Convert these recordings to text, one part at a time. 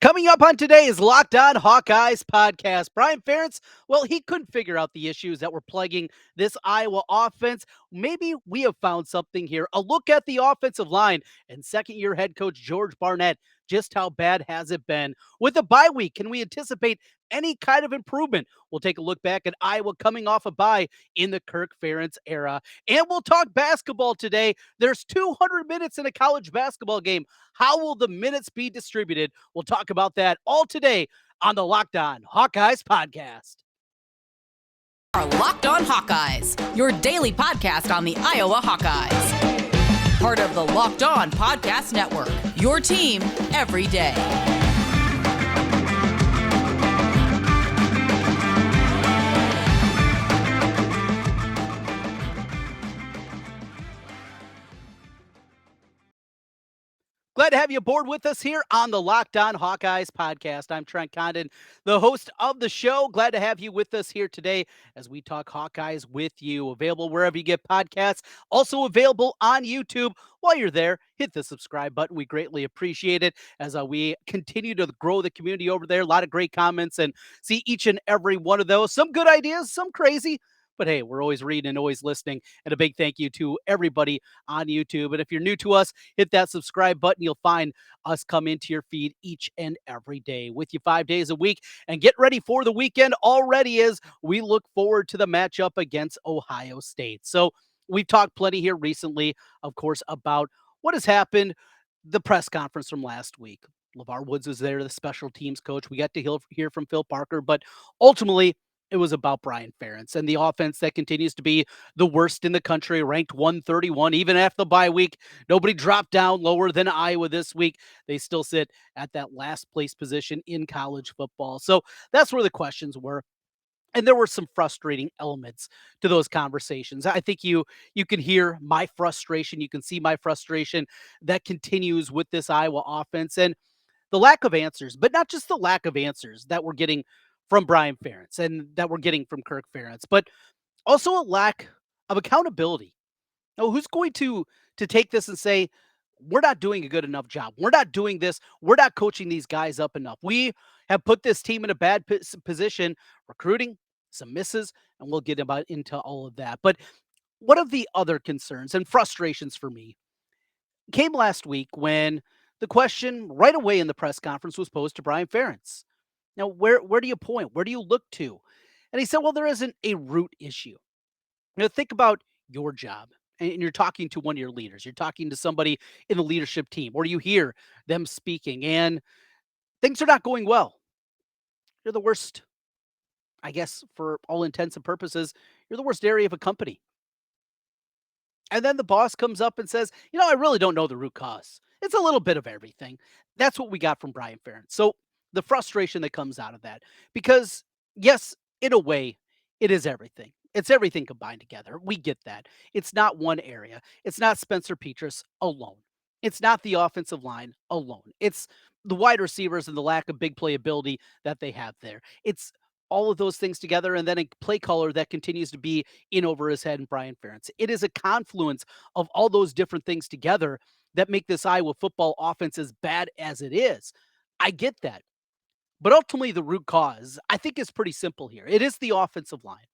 Coming up on today's Locked On Hawkeyes podcast, Brian Ferentz, well, he couldn't figure out the issues that were plaguing this Iowa offense. Maybe we have found something here. A look at the offensive line and second-year head coach George Barnett. Just how bad has it been? With the bye week, can we anticipate any kind of improvement? We'll take a look back at Iowa coming off a bye in the Kirk Ferentz era. And we'll talk basketball today. There's 200 minutes in a college basketball game. How will the minutes be distributed? We'll talk about that all today on the Locked On Hawkeyes podcast. Our Locked On Hawkeyes, your daily podcast on the Iowa Hawkeyes. Part of the Locked On Podcast Network, your team every day. Glad to have you aboard with us here on the Locked On Hawkeyes podcast. I'm Trent Condon, the host of the show. Glad to have you with us here today as we talk Hawkeyes with you. Available wherever you get podcasts. Also available on YouTube. While you're there, hit the subscribe button. We greatly appreciate it as we continue to grow the community over there. A lot of great comments and see each and every one of those. Some good ideas, some crazy. But hey, we're always reading and always listening. And a big thank you to everybody on YouTube. And if you're new to us, hit that subscribe button. You'll find us come into your feed each and every day with you 5 days a week. And get ready for the weekend already as we look forward to the matchup against Ohio State. So we've talked plenty here recently, of course, about what has happened, the press conference from last week. LeVar Woods was there, the special teams coach. We got to hear from Phil Parker, but ultimately, it was about Brian Ferentz and the offense that continues to be the worst in the country, ranked 131. Even after the bye week, nobody dropped down lower than Iowa this week. They still sit at that last place position in college football. So that's where the questions were. And there were some frustrating elements to those conversations. I think you can hear my frustration. You can see my frustration that continues with this Iowa offense and the lack of answers, but not just the lack of answers that we're getting from Brian Ferentz and that we're getting from Kirk Ferentz, but also a lack of accountability. Now, who's going to take this and say, we're not doing a good enough job. We're not doing this. We're not coaching these guys up enough. We have put this team in a bad position, recruiting, some misses, and we'll get into all of that. But one of the other concerns and frustrations for me came last week when the question right away in the press conference was posed to Brian Ferentz. Now, where do you point? Where do you look to? And he said, well, there isn't a root issue. Think about your job. And you're talking to one of your leaders. You're talking to somebody in the leadership team, or you hear them speaking, and things are not going well. You're the worst, I guess, for all intents and purposes, you're the worst area of a company. And then the boss comes up and says, I really don't know the root cause. It's a little bit of everything. That's what we got from Brian Ferentz. So the frustration that comes out of that, because yes, in a way, it is everything. It's everything combined together. We get that. It's not one area. It's not Spencer Petras alone. It's not the offensive line alone. It's the wide receivers and the lack of big playability that they have there. It's all of those things together, and then a play caller that continues to be in over his head in Brian Ferentz. It is a confluence of all those different things together that make this Iowa football offense as bad as it is. I get that. But ultimately, the root cause, I think, is pretty simple here. It is the offensive line.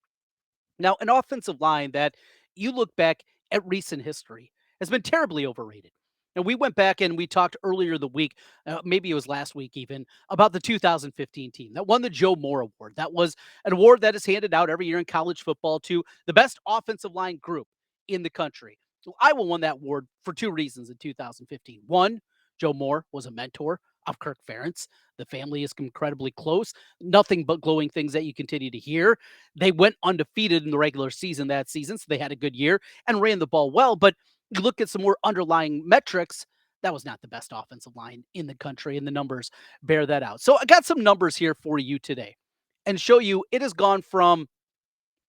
Now, an offensive line that you look back at recent history has been terribly overrated. And we went back and we talked earlier the week, maybe it was last week even, about the 2015 team that won the Joe Moore Award. That was an award that is handed out every year in college football to the best offensive line group in the country. So Iowa won that award for two reasons in 2015. One, Joe Moore was a mentor of Kirk Ferentz. The family is incredibly close. Nothing but glowing things that you continue to hear. They went undefeated in the regular season that season, so they had a good year and ran the ball well. But you look at some more underlying metrics, that was not the best offensive line in the country, and the numbers bear that out. So I got some numbers here for you today and show you it has gone from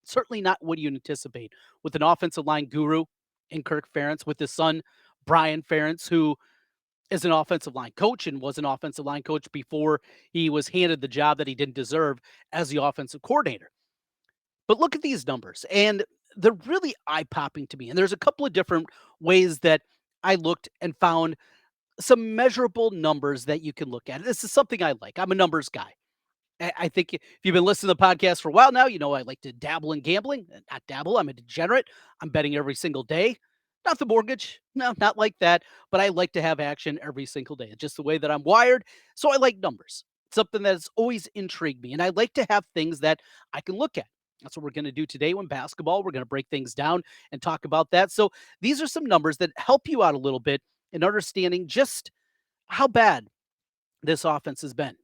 certainly not what you anticipate with an offensive line guru in Kirk Ferentz, with his son, Brian Ferentz, who is an offensive line coach and was an offensive line coach before he was handed the job that he didn't deserve as the offensive coordinator. But look at these numbers, and they're really eye-popping to me. And there's a couple of different ways that I looked and found some measurable numbers that you can look at. This is something I like. I'm a numbers guy. I think if you've been listening to the podcast for a while now, you know I like to dabble in gambling. Not dabble, I'm a degenerate. I'm betting every single day. Not the mortgage. No, not like that. But I like to have action every single day. It's just the way that I'm wired. So I like numbers. Something that's always intrigued me. And I like to have things that I can look at. That's what we're going to do today when basketball. We're going to break things down and talk about that. So these are some numbers that help you out a little bit in understanding just how bad this offense has been.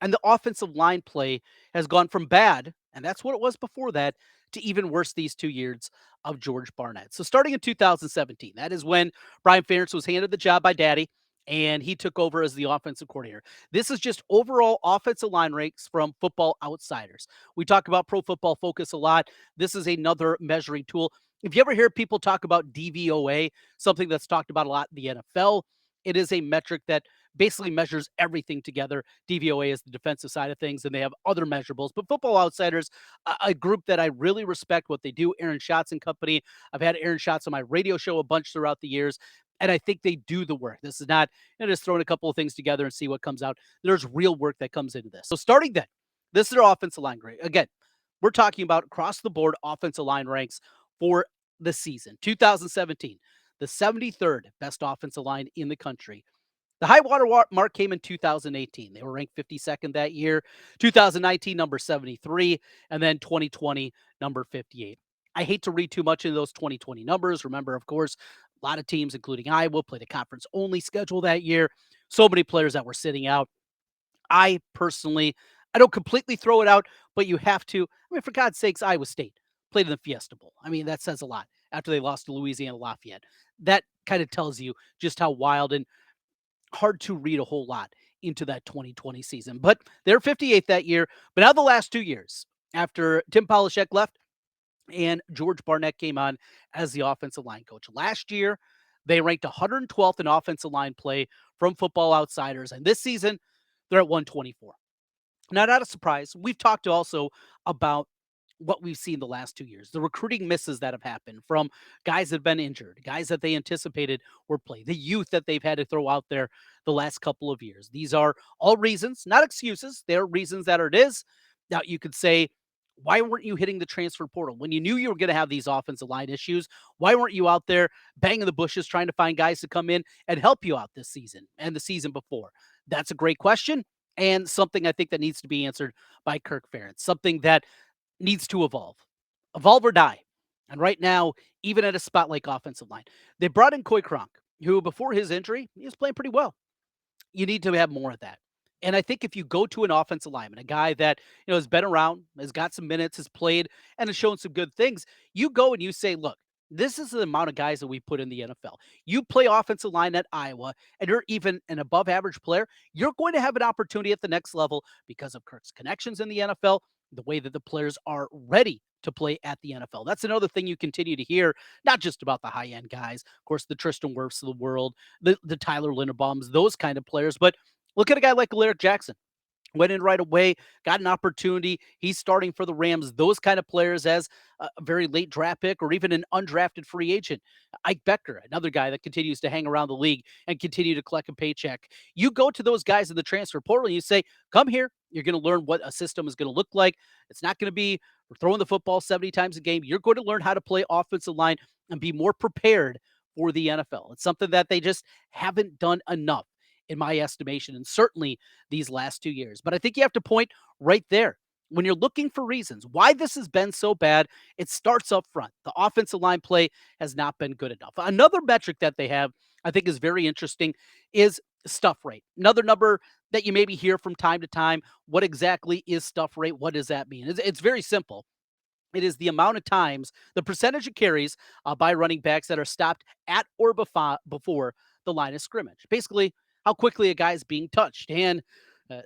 And the offensive line play has gone from bad, and that's what it was before that, to even worse these 2 years of George Barnett. So starting in 2017, that is when Brian Ferentz was handed the job by Daddy, and he took over as the offensive coordinator. This is just overall offensive line ranks from Football Outsiders. We talk about Pro Football Focus a lot. This is another measuring tool. If you ever hear people talk about DVOA, something that's talked about a lot in the NFL, it is a metric that basically measures everything together. DVOA is the defensive side of things, and they have other measurables. But Football Outsiders, a group that I really respect what they do, Aaron Schatz and company. I've had Aaron Schatz on my radio show a bunch throughout the years, and I think they do the work. This is not just throwing a couple of things together and see what comes out. There's real work that comes into this. So starting then, this is their offensive line grade. Again, we're talking about across the board offensive line ranks for the season. 2017, the 73rd best offensive line in the country. The high water mark came in 2018. They were ranked 52nd that year. 2019, number 73, and then 2020, number 58. I hate to read too much into those 2020 numbers. Remember, of course, a lot of teams, including Iowa, played a conference-only schedule that year. So many players that were sitting out. I personally, I don't completely throw it out, but you have to. I mean, for God's sakes, Iowa State played in the Fiesta Bowl. I mean, that says a lot after they lost to Louisiana Lafayette. That kind of tells you just how wild and hard to read a whole lot into that 2020 season. But they're 58th that year. But now the last 2 years, after Tim Polishek left and George Barnett came on as the offensive line coach. Last year, they ranked 112th in offensive line play from Football Outsiders. And this season, they're at 124. Now, not a surprise. We've talked also about what we've seen the last 2 years, the recruiting misses that have happened from guys that have been injured, guys that they anticipated were play, the youth that they've had to throw out there the last couple of years. These are all reasons, not excuses. They're reasons that it is. Now, you could say, why weren't you hitting the transfer portal when you knew you were going to have these offensive line issues? Why weren't you out there banging the bushes trying to find guys to come in and help you out this season and the season before? That's a great question, and something I think that needs to be answered by Kirk Ferentz, something that needs to evolve or die. And right now, even at a spot like offensive line, they brought in Coy Cronk, who before his injury, he was playing pretty well. You need to have more of that. And I think if you go to an offensive lineman, a guy that has been around, has got some minutes, has played, and has shown some good things, you go and you say, look, this is the amount of guys that we put in the NFL. You play offensive line at Iowa, and you're even an above average player, you're going to have an opportunity at the next level because of Kirk's connections in the NFL, the way that the players are ready to play at the NFL. That's another thing you continue to hear, not just about the high end guys, of course, the Tristan Wirfs of the world, the Tyler Linderbaums, those kind of players, but look at a guy like Alaric Jackson. Went in right away, got an opportunity. He's starting for the Rams. Those kind of players as a very late draft pick or even an undrafted free agent. Ike Becker, another guy that continues to hang around the league and continue to collect a paycheck. You go to those guys in the transfer portal and you say, come here. You're going to learn what a system is going to look like. It's not going to be throwing the football 70 times a game. You're going to learn how to play offensive line and be more prepared for the NFL. It's something that they just haven't done enough, in my estimation, and certainly these last 2 years. But I think you have to point right there. When you're looking for reasons why this has been so bad, it starts up front. The offensive line play has not been good enough. Another metric that they have, I think is very interesting, is stuff rate. Another number that you maybe hear from time to time. What exactly is stuff rate? What does that mean? It's very simple. It is the amount of times, the percentage of carries by running backs that are stopped at or before the line of scrimmage. Basically, how quickly a guy is being touched. And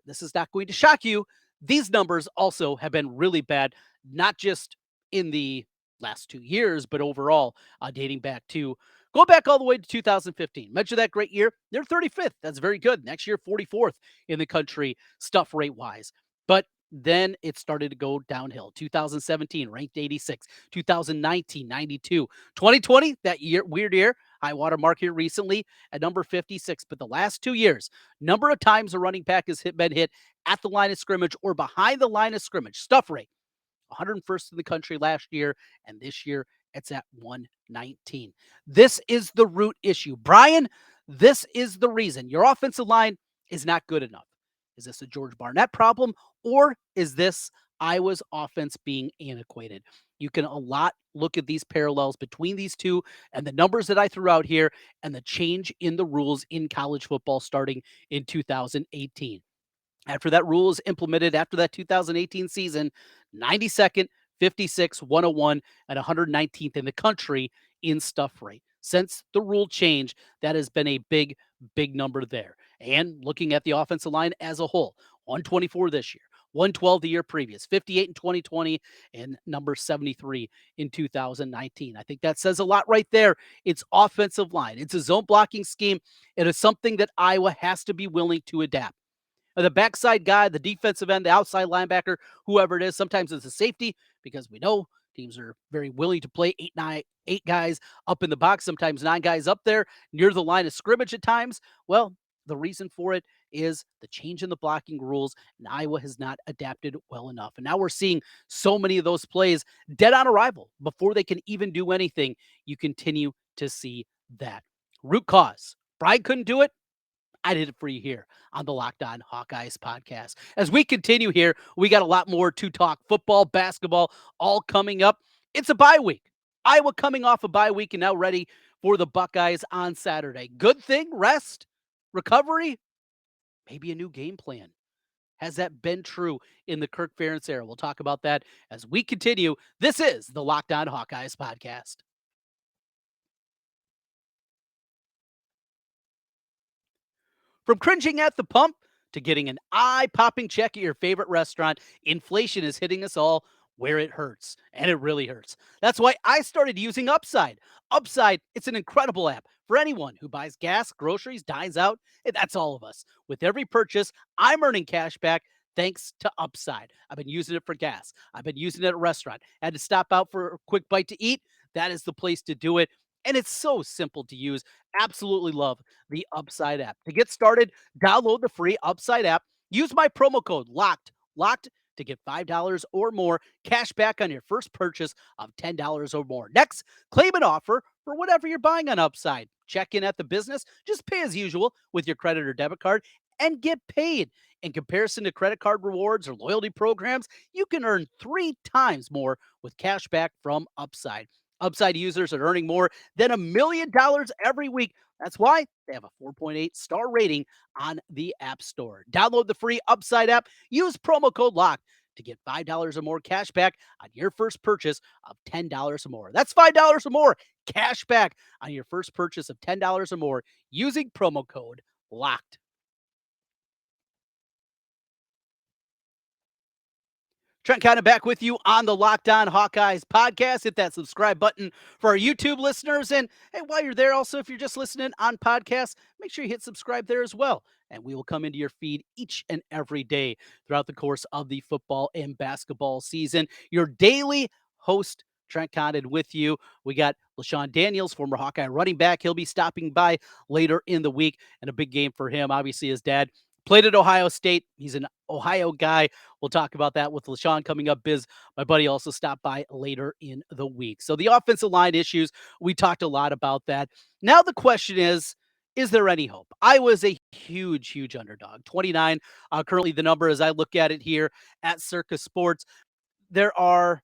this is not going to shock you. These numbers also have been really bad, not just in the last 2 years, but overall, dating back to go back all the way to 2015. Measure that great year. They're 35th. That's very good. Next year, 44th in the country, stuff rate wise. But then it started to go downhill. 2017 ranked 86, 2019 92, 2020 that year, weird year. high water mark here recently at number 56. But the last 2 years, number of times a running back has been hit at the line of scrimmage or behind the line of scrimmage, stuff rate, 101st in the country last year, and this year it's at 119. This is the root issue. Brian, this is the reason your offensive line is not good enough. Is this a George Barnett problem, or is this Iowa's offense being antiquated? You can a lot look at these parallels between these two and the numbers that I threw out here and the change in the rules in college football starting in 2018. After that rule is implemented after that 2018 season, 92nd, 56, 101, and 119th in the country in stuff rate. Since the rule change, that has been a big, big number there. And looking at the offensive line as a whole, 124 this year, 112 the year previous, 58 in 2020, and number 73 in 2019. I think that says a lot right there. It's offensive line. It's a zone blocking scheme. It is something that Iowa has to be willing to adapt. The backside guy, the defensive end, the outside linebacker, whoever it is. Sometimes it's a safety because we know teams are very willing to play eight guys up in the box, sometimes 9 guys up there near the line of scrimmage at times. Well, the reason for it is the change in the blocking rules, and Iowa has not adapted well enough. And now we're seeing so many of those plays dead on arrival before they can even do anything. You continue to see that. Root cause. Brian couldn't do it. I did it for you here on the Locked On Hawkeyes podcast. As we continue here, we got a lot more to talk football, basketball, all coming up. It's a bye week. Iowa coming off a bye week and now ready for the Buckeyes on Saturday. Good thing, rest, recovery, maybe a new game plan. Has that been true in the Kirk Ferentz era? We'll talk about that as we continue. This is the Locked On Hawkeyes podcast. From cringing at the pump to getting an eye-popping check at your favorite restaurant, inflation is hitting us all where it hurts, and it really hurts. That's why I started using Upside. Upside, it's an incredible app for anyone who buys gas, groceries, dines out, and that's all of us. With every purchase, I'm earning cash back thanks to Upside. I've been using it for gas. I've been using it at a restaurant. Had to stop out for a quick bite to eat. That is the place to do it. And it's so simple to use. Absolutely love the Upside app. To get started, download the free Upside app. Use my promo code LOCKED to get $5 or more cash back on your first purchase of $10 or more. Next, claim an offer for whatever you're buying on Upside. Check in at the business. Just pay as usual with your credit or debit card and get paid. In comparison to credit card rewards or loyalty programs, you can earn 3 times more with cash back from Upside. Upside users are earning more than $1 million every week. That's why they have a 4.8 star rating on the App Store. Download the free Upside app. Use promo code LOCKED to get $5 or more cash back on your first purchase of $10 or more. That's $5 or more cash back on your first purchase of $10 or more using promo code LOCKED. Trent Condon back with you on the Locked On Hawkeyes podcast. Hit that subscribe button for our YouTube listeners. And hey, while you're there, also, if you're just listening on podcasts, make sure you hit subscribe there as well. And we will come into your feed each and every day throughout the course of the football and basketball season. Your daily host, Trent Condon, with you. We got LaShawn Daniels, former Hawkeye running back. He'll be stopping by later in the week, and a big game for him. Obviously, his dad played at Ohio State. He's an Ohio guy. We'll talk about that with LaShawn coming up. Biz, my buddy, also stopped by later in the week. So the offensive line issues, we talked a lot about that. Now the question is there any hope? Iowa's a huge, huge underdog. 29, currently the number as I look at it here at Circus Sports. There are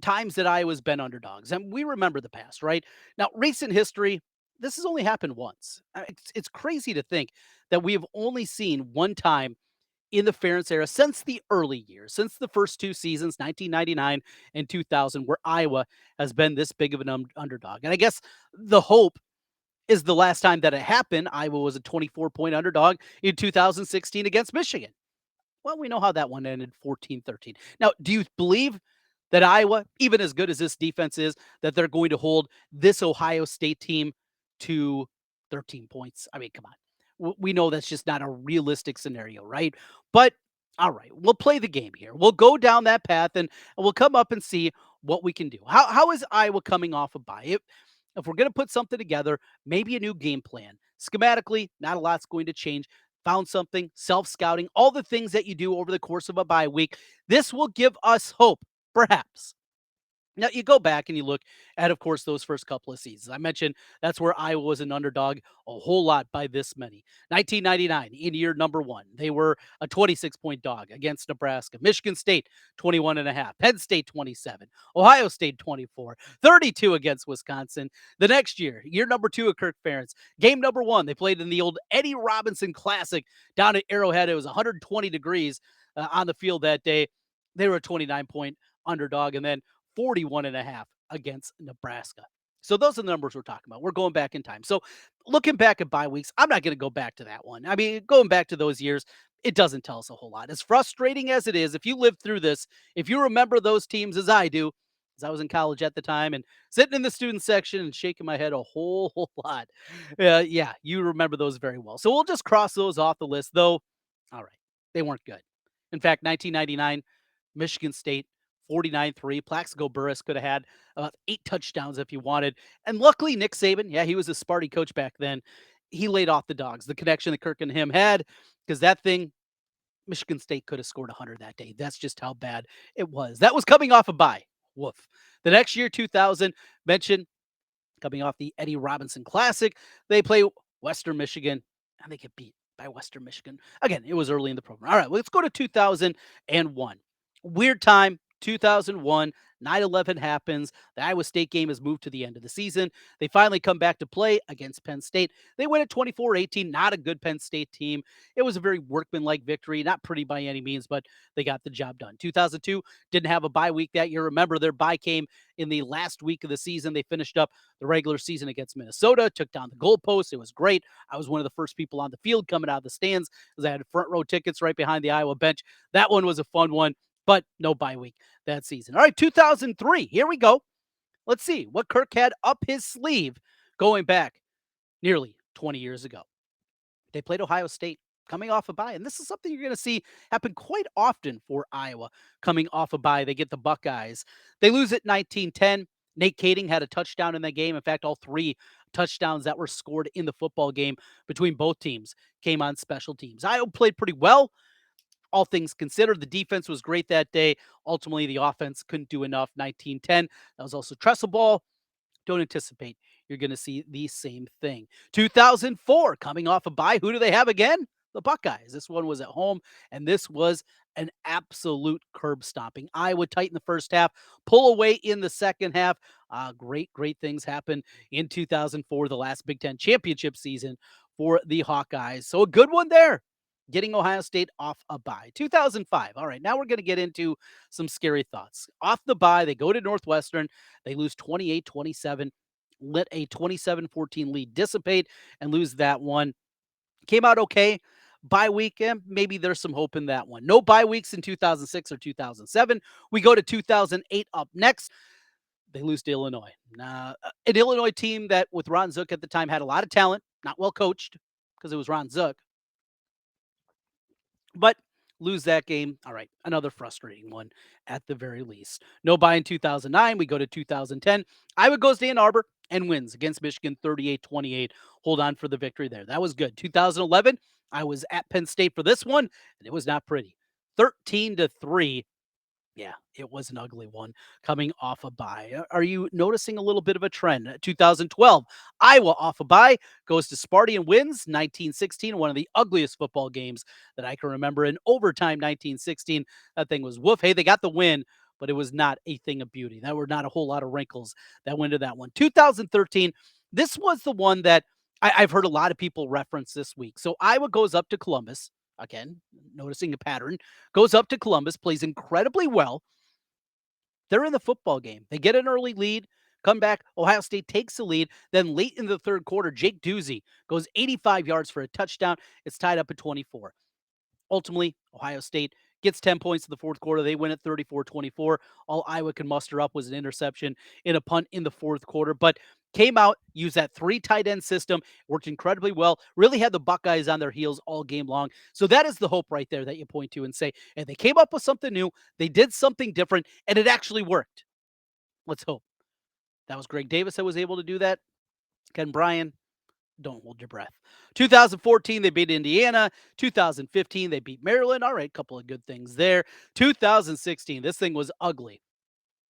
times that Iowa's been underdogs, and we remember the past, right? Now, recent history, this has only happened once. It's crazy to think that we have only seen one time in the Ferentz era since the early years, since the first 2 seasons, 1999 and 2000, where Iowa has been this big of an underdog. And I guess the hope is the last time that it happened, Iowa was a 24-point underdog in 2016 against Michigan. Well, we know how that one ended, 14-13. Now, do you believe that Iowa, even as good as this defense is, that they're going to hold this Ohio State team to 13 points? I mean, come on. We know that's just not a realistic scenario, right? But all right, we'll play the game here. We'll go down that path and we'll come up and see what we can do. How is Iowa coming off a bye? If we're going to put something together, maybe a new game plan. Schematically, not a lot's going to change. Found something, self scouting, all the things that you do over the course of a bye week. This will give us hope, perhaps. Now, you go back and you look at, of course, those first couple of seasons. I mentioned that's where Iowa was an underdog a whole lot by this many. 1999, in year number one, they were a 26-point dog against Nebraska. Michigan State, 21 and a half. Penn State, 27. Ohio State, 24. 32 against Wisconsin. The next year number two of Kirk Ferentz. Game number one, they played in the old Eddie Robinson Classic down at Arrowhead. It was 120 degrees on the field that day. They were a 29-point underdog. And then 41 and a half against Nebraska. So those are the numbers we're talking about. We're going back in time. So looking back at bye weeks, I'm not going to go back to that one. I mean, going back to those years, it doesn't tell us a whole lot. As frustrating as it is, if you lived through this, if you remember those teams as I do, as I was in college at the time and sitting in the student section and shaking my head a whole lot. Yeah, you remember those very well. So we'll just cross those off the list, though. All right, they weren't good. In fact, 1999, Michigan State 49-3. Plaxico Burress could have had about 8 touchdowns if you wanted. And luckily, Nick Saban, yeah, he was a Sparty coach back then. He laid off the dogs, the connection that Kirk and him had, because that thing, Michigan State could have scored 100 that day. That's just how bad it was. That was coming off a bye. Woof. The next year, 2000, mentioned coming off the Eddie Robinson Classic, they play Western Michigan, and they get beat by Western Michigan. Again, it was early in the program. All right, let's go to 2001. Weird time, 2001, 9/11 happens. The Iowa State game is moved to the end of the season. They finally come back to play against Penn State. They win at 24-18, not a good Penn State team. It was a very workmanlike victory, not pretty by any means, but they got the job done. 2002 didn't have a bye week that year. Remember, their bye came in the last week of the season. They finished up the regular season against Minnesota, took down the goalpost. It was great. I was one of the first people on the field coming out of the stands because I had front row tickets right behind the Iowa bench. That one was a fun one, but no bye week that season. All right, 2003. Here we go. Let's see what Kirk had up his sleeve going back nearly 20 years ago. They played Ohio State coming off a bye, and this is something you're going to see happen quite often for Iowa coming off a bye. They get the Buckeyes. They lose at 19-10. Nate Kading had a touchdown in that game. In fact, all 3 touchdowns that were scored in the football game between both teams came on special teams. Iowa played pretty well. All things considered, the defense was great that day. Ultimately, the offense couldn't do enough. 19-10. That was also Trestle ball. Don't anticipate you're going to see the same thing. 2004, coming off a bye. Who do they have again? The Buckeyes. This one was at home, and this was an absolute curb stomping. Iowa tight in the first half, pull away in the second half. Great things happened in 2004, the last Big Ten championship season for the Hawkeyes. So a good one there, getting Ohio State off a bye. 2005. All right, now we're going to get into some scary thoughts. Off the bye, they go to Northwestern. They lose 28-27, let a 27-14 lead dissipate and lose that one. Came out okay. Bye week, maybe there's some hope in that one. No bye weeks in 2006 or 2007. We go to 2008 up next. They lose to Illinois. An Illinois team that with Ron Zook at the time had a lot of talent, not well coached because it was Ron Zook, but lose that game. All right, another frustrating one at the very least. No bye in 2009. We go to 2010. Iowa goes to Ann Arbor and wins against Michigan 38-28. Hold on for the victory there. That was good. 2011, I was at Penn State for this one, and it was not pretty. 13-3. Yeah, it was an ugly one coming off a bye. Are you noticing a little bit of a trend? 2012, Iowa off a bye, goes to Sparty and wins 1916, one of the ugliest football games that I can remember. In overtime, 1916, that thing was woof. Hey, they got the win, but it was not a thing of beauty. There were not a whole lot of wrinkles that went into that one. 2013, this was the one that I've heard a lot of people reference this week. So Iowa goes up to Columbus. Again, noticing a pattern, goes up to Columbus, plays incredibly well. They're in the football game. They get an early lead, come back. Ohio State takes the lead. Then late in the third quarter, Jake Doozy goes 85 yards for a touchdown. It's tied up at 24. Ultimately, Ohio State gets 10 points in the fourth quarter. They win at 34-24. All Iowa could muster up was an interception in a punt in the fourth quarter, but came out, used that 3 tight end system, worked incredibly well, really had the Buckeyes on their heels all game long. So that is the hope right there that you point to and say, and they came up with something new, they did something different, and it actually worked. Let's hope. That was Greg Davis that was able to do that. Ken Bryan, don't hold your breath. 2014, they beat Indiana. 2015, they beat Maryland. All right, couple of good things there. 2016, this thing was ugly.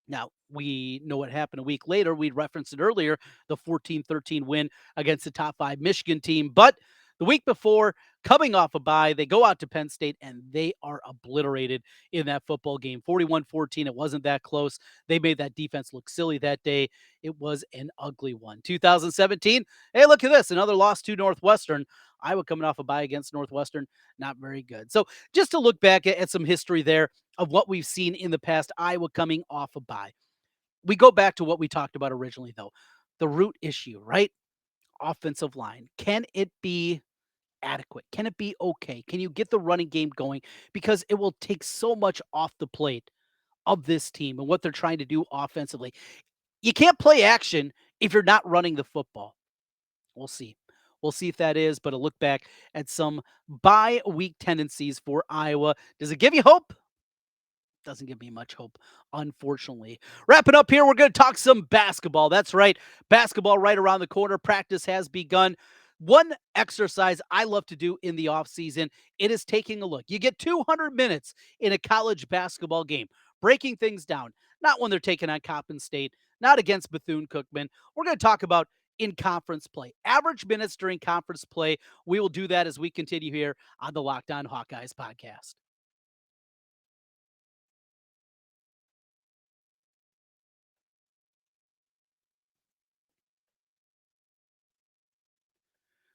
Now, we know what happened a week later. We referenced it earlier, the 14-13 win against the top 5 Michigan team. But the week before, coming off a bye, they go out to Penn State and they are obliterated in that football game. 41-14, it wasn't that close. They made that defense look silly that day. It was an ugly one. 2017, hey, look at this, another loss to Northwestern. Iowa coming off a bye against Northwestern, not very good. So just to look back at some history there of what we've seen in the past, Iowa coming off a bye. We go back to what we talked about originally, though. The root issue, right? Offensive line. Can it be adequate? Can it be okay? Can you get the running game going? Because it will take so much off the plate of this team and what they're trying to do offensively. You can't play action if you're not running the football. We'll see. We'll see if that is, but a look back at some bye week tendencies for Iowa. Does it give you hope? Doesn't give me much hope, unfortunately. Wrapping up here, we're going to talk some basketball. That's right. Basketball right around the corner. Practice has begun. One exercise I love to do in the offseason, it is taking a look. You get 200 minutes in a college basketball game, breaking things down. Not when they're taking on Coppin State, not against Bethune-Cookman. We're going to talk about in conference play, average minutes during conference play. We will do that as we continue here on the Locked On Hawkeyes podcast.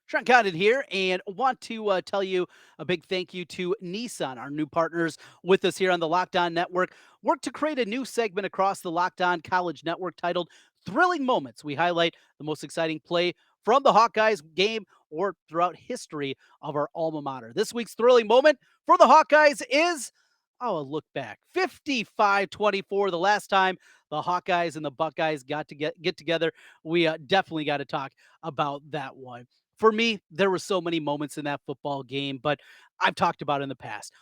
Trent Condon here, and want to tell you a big thank you to Nissan, our new partners with us here on the Locked On Network. Work to create a new segment across the Locked On College Network titled Thrilling Moments. We highlight the most exciting play from the Hawkeyes game or throughout history of our alma mater. This week's thrilling moment for the Hawkeyes is, a look back, 55-24, the last time the Hawkeyes and the Buckeyes got to get together. We definitely got to talk about that one. For me, there were so many moments in that football game, but I've talked about in the past.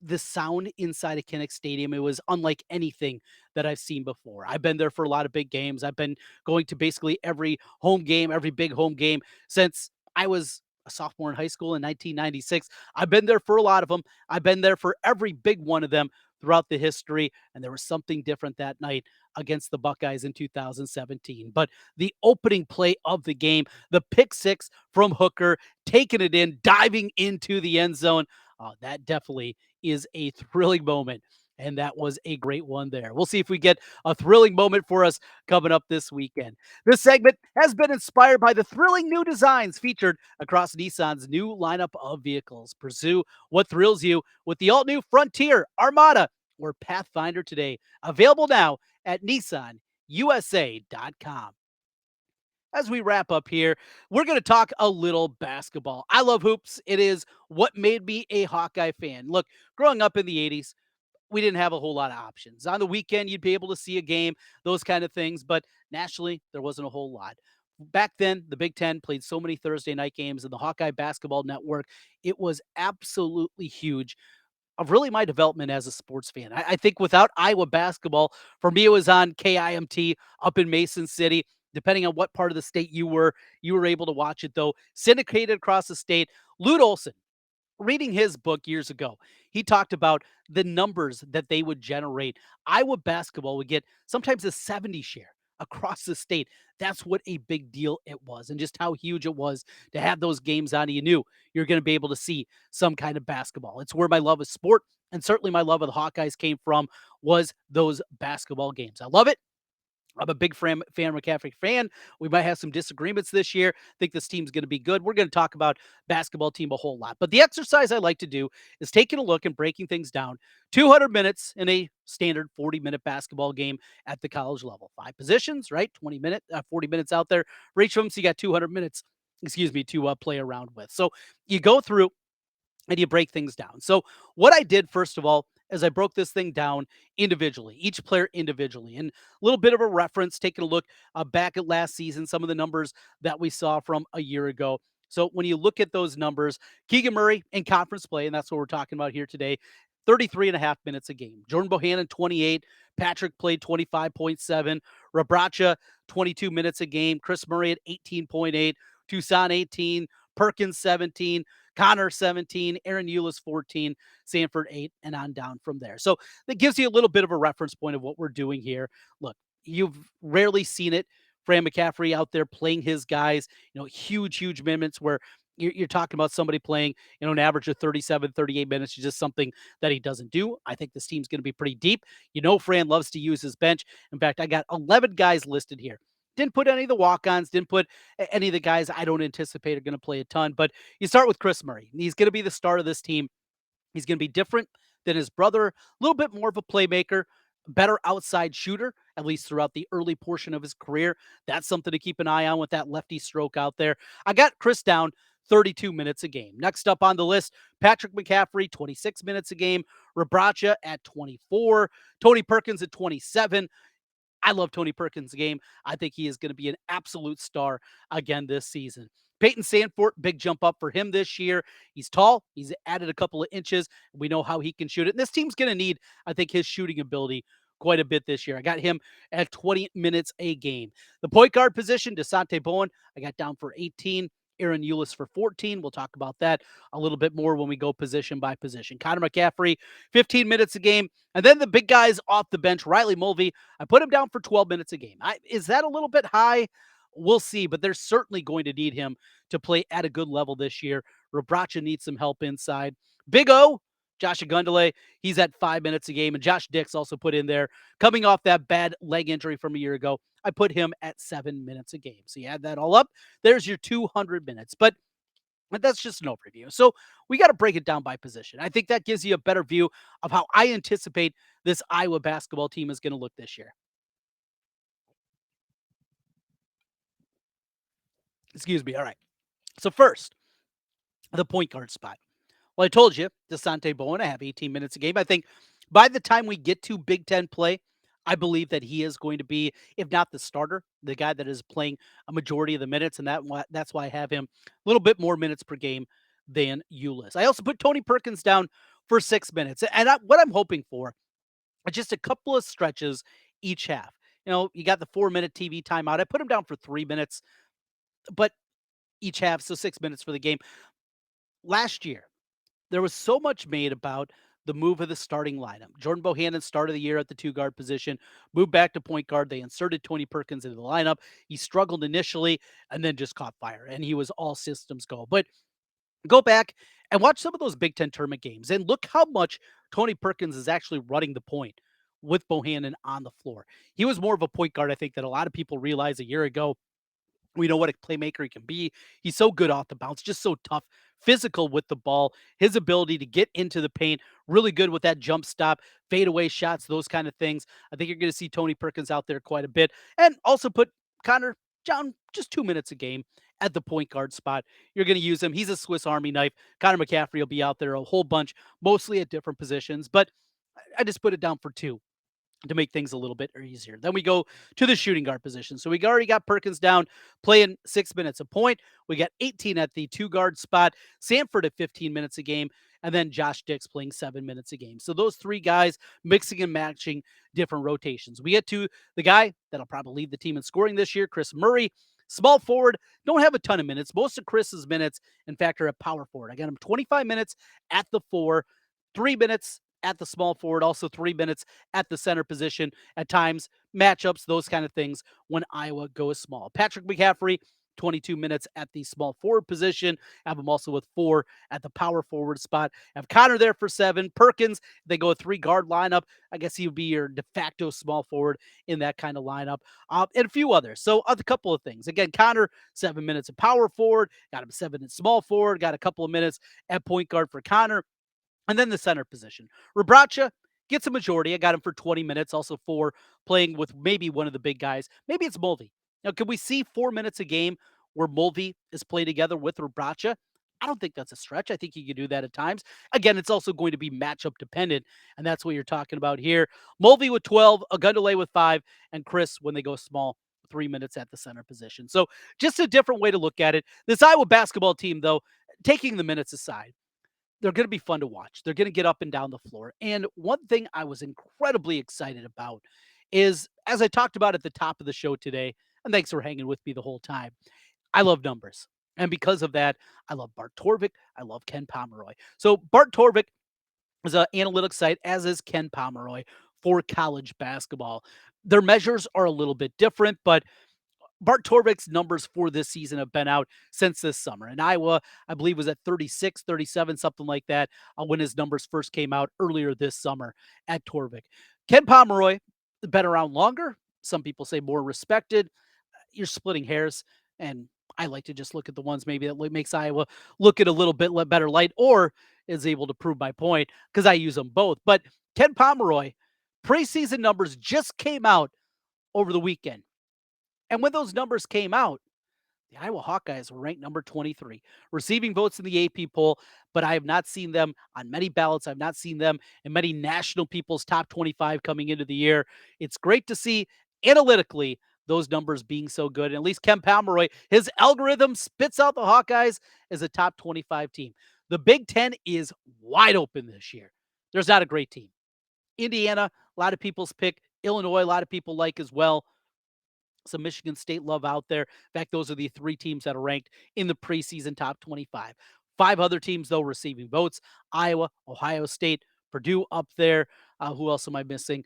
The sound inside of Kinnick Stadium, it was unlike anything that I've seen before. I've been there for a lot of big games. I've been going to basically every home game, every big home game since I was a sophomore in high school in 1996. I've been there for a lot of them. I've been there for every big one of them throughout the history, and there was something different that night against the Buckeyes in 2017. But the opening play of the game, the pick six from Hooker, taking it in, diving into the end zone, that definitely is a thrilling moment. And that was a great one there. We'll see if we get a thrilling moment for us coming up this weekend. This segment has been inspired by the thrilling new designs featured across Nissan's new lineup of vehicles. Pursue what thrills you with the all-new Frontier, Armada, or Pathfinder today. Available now at nissanusa.com. As we wrap up here, we're going to talk a little basketball. I love hoops. It is what made me a Hawkeye fan. Look, growing up in the 80s, we didn't have a whole lot of options. On the weekend, you'd be able to see a game, those kind of things, but nationally, there wasn't a whole lot. Back then, the Big Ten played so many Thursday night games, and the Hawkeye Basketball Network, it was absolutely huge of really my development as a sports fan. I think without Iowa basketball, for me, it was on KIMT up in Mason City. Depending on what part of the state you were able to watch it, though. Syndicated across the state. Lute Olson, reading his book years ago, he talked about the numbers that they would generate. Iowa basketball would get sometimes a 70 share across the state. That's what a big deal it was, and just how huge it was to have those games on. You knew you're going to be able to see some kind of basketball. It's where my love of sport and certainly my love of the Hawkeyes came from, was those basketball games. I love it. I'm a big McCaffrey fan. We might have some disagreements this year. Think this team's going to be good. We're going to talk about basketball team a whole lot. But the exercise I like to do is taking a look and breaking things down. 200 minutes in a standard 40-minute basketball game at the college level. 5 positions, right? 40 minutes out there for each of them. So you got 200 minutes, to play around with. So you go through and you break things down. So what I did, first of all, is I broke this thing down individually, each player individually, and a little bit of a reference, taking a look back at last season, some of the numbers that we saw from a year ago. So when you look at those numbers, Keegan Murray in conference play, and that's what we're talking about here today, 33 and a half minutes a game. Jordan Bohannon, 28. Patrick played 25.7. Rabracha, 22 minutes a game. Chris Murray at 18.8. Toussaint, 18. Perkins, 17. Connor, 17. Aaron Eulis, 14. Sanford, 8, and on down from there. So that gives you a little bit of a reference point of what we're doing here. Look, you've rarely seen it. Fran McCaffrey out there playing his guys, huge minutes where you're talking about somebody playing, an average of 37, 38 minutes is just something that he doesn't do. I think this team's going to be pretty deep. Fran loves to use his bench. In fact, I got 11 guys listed here. Didn't put any of the walk-ons, didn't put any of the guys I don't anticipate are going to play a ton. But you start with Chris Murray. He's going to be the star of this team. He's going to be different than his brother, a little bit more of a playmaker, better outside shooter, at least throughout the early portion of his career. That's something to keep an eye on with that lefty stroke out there. I got Chris down 32 minutes a game. Next up on the list, Patrick McCaffrey, 26 minutes a game. Rabracha at 24. Tony Perkins at 27. I love Tony Perkins' game. I think he is going to be an absolute star again this season. Peyton Sandfort, big jump up for him this year. He's tall. He's added a couple of inches. We know how he can shoot it. And this team's going to need, I think, his shooting ability quite a bit this year. I got him at 20 minutes a game. The point guard position, Desante Bowen, I got down for 18. Aaron Eulis for 14. We'll talk about that a little bit more when we go position by position. Connor McCaffrey, 15 minutes a game. And then the big guys off the bench, Riley Mulvey, I put him down for 12 minutes a game. Is that a little bit high? We'll see, but they're certainly going to need him to play at a good level this year. Rabracha needs some help inside. Big O, Josh Agundale, he's at 5 minutes a game. And Josh Dix also put in there, coming off that bad leg injury from a year ago. I put him at 7 minutes a game. So you add that all up, there's your 200 minutes. But that's just an overview. So we got to break it down by position. I think that gives you a better view of how I anticipate this Iowa basketball team is going to look this year. Excuse me. All right. So first, the point guard spot. Well, I told you, Desante Bowen, I have 18 minutes a game. I think by the time we get to Big Ten play, I believe that he is going to be, if not the starter, the guy that is playing a majority of the minutes, and that's why I have him a little bit more minutes per game than Eulis. I also put Tony Perkins down for 6 minutes, and what I'm hoping for is just a couple of stretches each half. You got the 4-minute TV timeout. I put him down for 3 minutes, but each half, so 6 minutes for the game. Last year, there was so much made about the move of the starting lineup. Jordan Bohannon started the year at the 2 guard position, moved back to point guard. They inserted Tony Perkins into the lineup. He struggled initially and then just caught fire, and he was all systems go. But go back and watch some of those Big Ten tournament games and look how much Tony Perkins is actually running the point with Bohannon on the floor. He was more of a point guard, I think, that a lot of people realized a year ago. We know what a playmaker he can be. He's so good off the bounce, just so tough, physical with the ball. His ability to get into the paint, really good with that jump stop, fadeaway shots, those kind of things. I think you're going to see Tony Perkins out there quite a bit. And also put Connor down just 2 minutes a game at the point guard spot. You're going to use him. He's a Swiss Army knife. Connor McCaffrey will be out there a whole bunch, mostly at different positions. But I just put it down for 2 to make things a little bit easier. Then we go to the shooting guard position. So we already got Perkins down playing 6 minutes a point. We got 18 at the 2 guard spot, Sanford at 15 minutes a game, and then Josh Dix playing 7 minutes a game. So those 3 guys mixing and matching different rotations. We get to the guy that'll probably lead the team in scoring this year, Chris Murray. Small forward, don't have a ton of minutes. Most of Chris's minutes, in fact, are at power forward. I got him 25 minutes at the 4, 3 minutes at the small forward, also 3 minutes at the center position at times, matchups, those kind of things when Iowa goes small. Patrick McCaffrey, 22 minutes at the small forward position. Have him also with 4 at the power forward spot. Have Connor there for 7. Perkins, they go a 3-guard lineup. I guess he would be your de facto small forward in that kind of lineup. And a few others. So a couple of things. Again, Connor, 7 minutes at power forward. Got him 7 at small forward. Got a couple of minutes at point guard for Connor. And then the center position. Rabracha gets a majority. I got him for 20 minutes, also 4 playing with maybe one of the big guys. Maybe it's Mulvey. Now, can we see 4 minutes a game where Mulvey is played together with Rabracha? I don't think that's a stretch. I think you can do that at times. Again, it's also going to be matchup dependent, and that's what you're talking about here. Mulvey with 12, Agundale with 5, and Chris, when they go small, 3 minutes at the center position. So just a different way to look at it. This Iowa basketball team, though, taking the minutes aside, they're going to be fun to watch. They're going to get up and down the floor. And one thing I was incredibly excited about is, as I talked about at the top of the show today, and thanks for hanging with me the whole time, I love numbers. And because of that, I love Bart Torvik. I love Ken Pomeroy. So Bart Torvik is an analytics site, as is Ken Pomeroy for college basketball. Their measures are a little bit different, but Bart Torvik's numbers for this season have been out since this summer. And Iowa, I believe, was at 36, 37, something like that, when his numbers first came out earlier this summer at Torvik. Ken Pomeroy, been around longer. Some people say more respected. You're splitting hairs, and I like to just look at the ones maybe that makes Iowa look at a little bit better light, or is able to prove my point because I use them both. But Ken Pomeroy, preseason numbers just came out over the weekend. And when those numbers came out, the Iowa Hawkeyes were ranked number 23, receiving votes in the AP poll, but I have not seen them on many ballots. I've not seen them in many national people's top 25 coming into the year. It's great to see analytically those numbers being so good. And at least Ken Pomeroy, his algorithm spits out the Hawkeyes as a top 25 team. The Big Ten is wide open this year. There's not a great team. Indiana, a lot of people's pick. Illinois, a lot of people like as well. Some Michigan State love out there. In fact, those are the three teams that are ranked in the preseason top 25. Five other teams, though, receiving votes: Iowa, Ohio State, Purdue up there. Who else am I missing?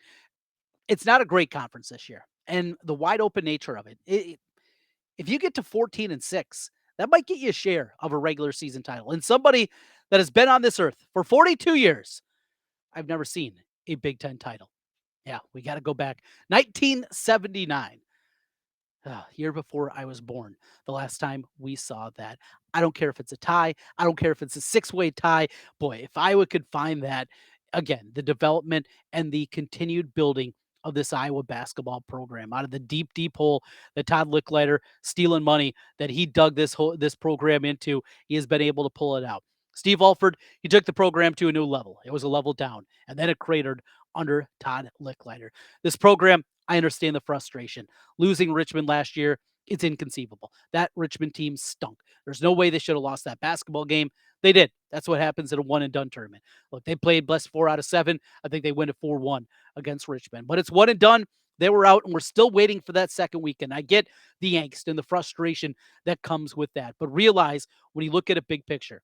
It's not a great conference this year. And the wide open nature of it, if you get to 14-6, that might get you a share of a regular season title. And somebody that has been on this earth for 42 years, I've never seen a Big Ten title. Yeah, we got to go back. 1979. Year before I was born, the last time we saw that. I don't care if it's a tie. I don't care if it's a six-way tie. Boy, if Iowa could find that, again, the development and the continued building of this Iowa basketball program out of the deep, deep hole that Todd Licklider, stealing money that he dug this program into, he has been able to pull it out. Steve Alford, he took the program to a new level. It was a level down, and then it cratered under Todd Licklider. This program, I understand the frustration. Losing Richmond last year, it's inconceivable. That Richmond team stunk. There's no way they should have lost that basketball game. They did. That's what happens in a one and done tournament. Look, they played best 4 out of 7. I think they win at 4-1 against Richmond. But it's one and done. They were out, and we're still waiting for that second weekend. I get the angst and the frustration that comes with that. But realize when you look at a big picture,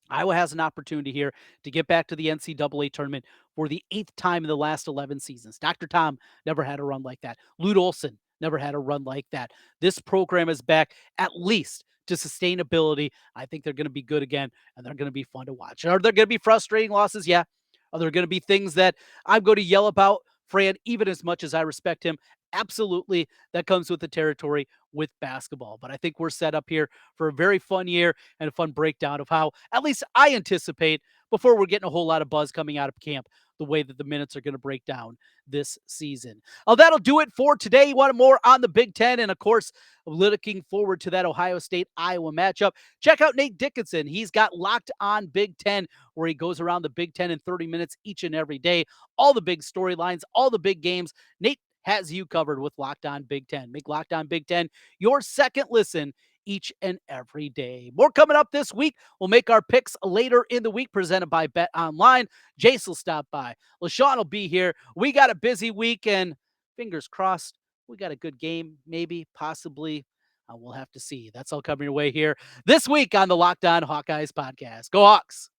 Iowa has an opportunity here to get back to the NCAA tournament for the 8th time in the last 11 seasons. Dr. Tom never had a run like that. Lute Olson never had a run like that. This program is back at least to sustainability. I think they're going to be good again, and they're going to be fun to watch. Are there going to be frustrating losses? Yeah. Are there going to be things that I'm going to yell about Fran, even as much as I respect him? Absolutely. That comes with the territory with basketball. But I think we're set up here for a very fun year and a fun breakdown of how, at least I anticipate, before we're getting a whole lot of buzz coming out of camp, the way that the minutes are going to break down this season. That'll do it for today. You want more on the Big Ten, and of course, looking forward to that Ohio State-Iowa matchup. Check out Nate Dickinson. He's got Locked On Big Ten, where he goes around the Big Ten in 30 minutes each and every day. All the big storylines, all the big games. Nate has you covered with Locked On Big Ten. Make Locked On Big Ten your second listen each and every day. More coming up this week. We'll make our picks later in the week, presented by Bet Online. Jace will stop by. LaShawn will be here. We got a busy week, and fingers crossed, we got a good game, maybe, possibly. We'll have to see. That's all coming your way here this week on the Locked On Hawkeyes podcast. Go Hawks!